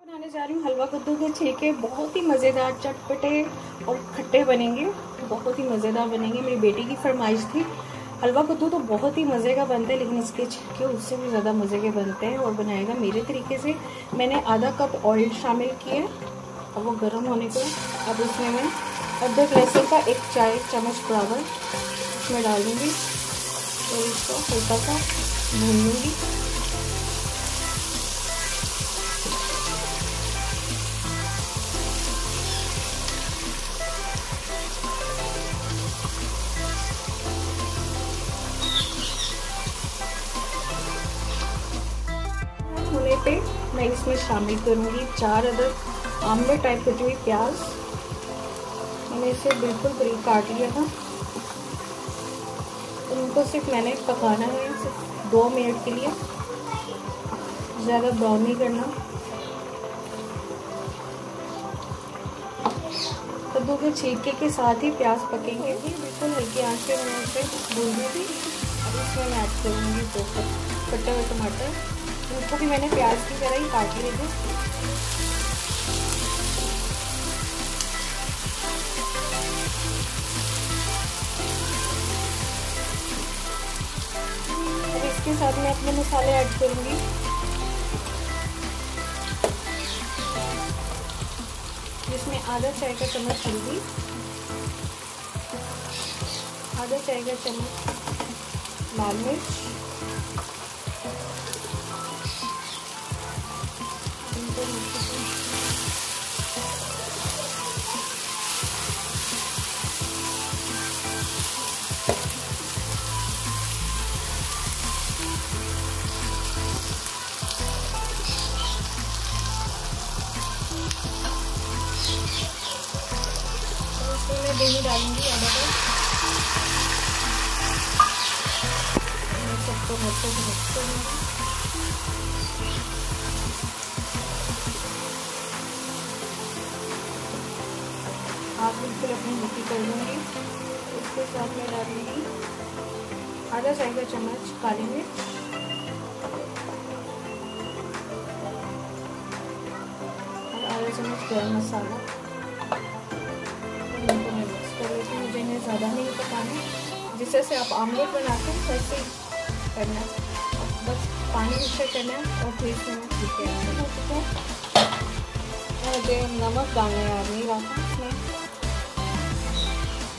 बनाने जा रही हूँ हलवा कद्दू के छिलके। बहुत ही मज़ेदार, चटपटे और खट्टे बनेंगे। बहुत ही मज़ेदार बनेंगे। मेरी बेटी की फरमाइश थी। हलवा कद्दू तो बहुत ही मज़े का बनता है, लेकिन इसके छिलके उससे भी ज़्यादा मज़े के बनते हैं। और बनाएगा मेरे तरीके से। मैंने आधा कप ऑयल शामिल किया। अब वो गर्म होने को है। अब उसमें मैं अदरक लहसुन का 1 चाय चम्मच बराबर इसमें डाल दूँगी और इसको हल्का सा भून लूँगी। होने पे मैं इसमें शामिल करूँगी 4 अदद आमलेट टाइप कटी हुई प्याज। मैंने इसे बिल्कुल बारीक काट लिया था। तो उनको सिर्फ मैंने पकाना है, सिर्फ 2 मिनट के लिए, ज़्यादा ब्राउन नहीं करना। कद्दू के छिलके के साथ ही प्याज पकेंगे। बिल्कुल हल्की आंच पे मैंने इसे भून दी थी। अब इसमें मैं ऐड करूँगी 2 कटे हुए टमाटर। उनको भी मैंने प्याज की तरह ही काट लिए थे। अब इसके साथ मैं अपने मसाले ऐड करूँगी। जिसमें आधा चाय का चम्मच हल्दी, आधा चाय का चम्मच लाल मिर्च, मैं दही डालूंगी आधा कप। मैं सबको अच्छे से मिक्स करूँगी। हाथ बिल्कुल अपनी मिट्टी कर दूँगी। इसके साथ मैं डालूंगी आधा चाय का चम्मच काली मिर्च, और आधा चम्मच गरम मसाला। इनको मैं मिक्स कर लेती हूँ। मुझे इन्हें ज़्यादा नहीं पकाना। जिस तरह से आप आमलेट बनाते हैं वैसे ही करना है। बस पानी मिक्स करना है और फिर इसमें मैं ठीक है। मुझे नमक डालने याद नहीं रहा था। इसमें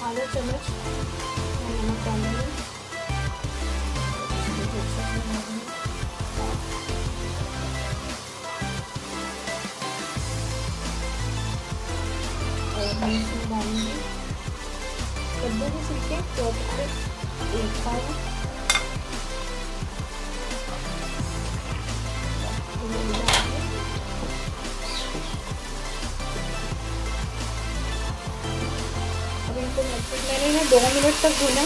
आधा चम्मच मैं नमक डालूंगी। और मैं इसमें डालूंगी कद्दू के छिलके चौथे 1 पाव। अब इनको मैंने इन्हें 2 मिनट तक भूना।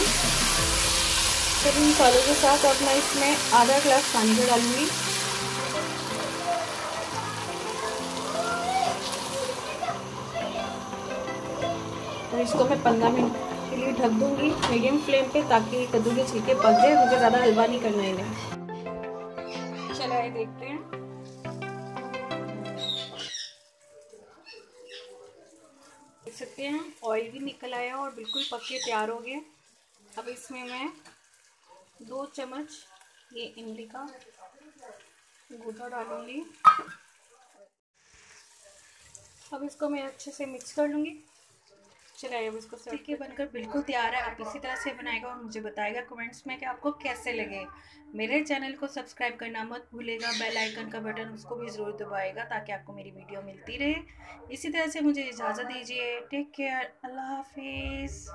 सभी मसालों के साथ अब मैं इसमें आधा गिलास पानी का डालूंगी। और इसको मैं 15 मिनट के लिए ढक दूंगी मीडियम फ्लेम पे, ताकि कद्दू के छिलके पक जाए। मुझे ज़्यादा हलवा नहीं करना है इन्हें। चलाए देखते हैं। देख सकते हैं ऑयल भी निकल आया और बिल्कुल पक के तैयार हो गए। अब इसमें मैं 2 चम्मच ये इमली का गूदा डालूंगी। अब इसको मैं अच्छे से मिक्स कर लूँगी। चलिए अब इसको ठीक है, बनकर बिल्कुल तैयार है। आप इसी तरह से बनाएगा और मुझे बताएगा कमेंट्स में कि आपको कैसे लगे। मेरे चैनल को सब्सक्राइब करना मत भूलेगा। बेल आइकन का बटन उसको भी ज़रूर दबाएगा, ताकि आपको मेरी वीडियो मिलती रहे। इसी तरह से मुझे इजाज़त दीजिए। Take care. अल्लाह हाफिज़।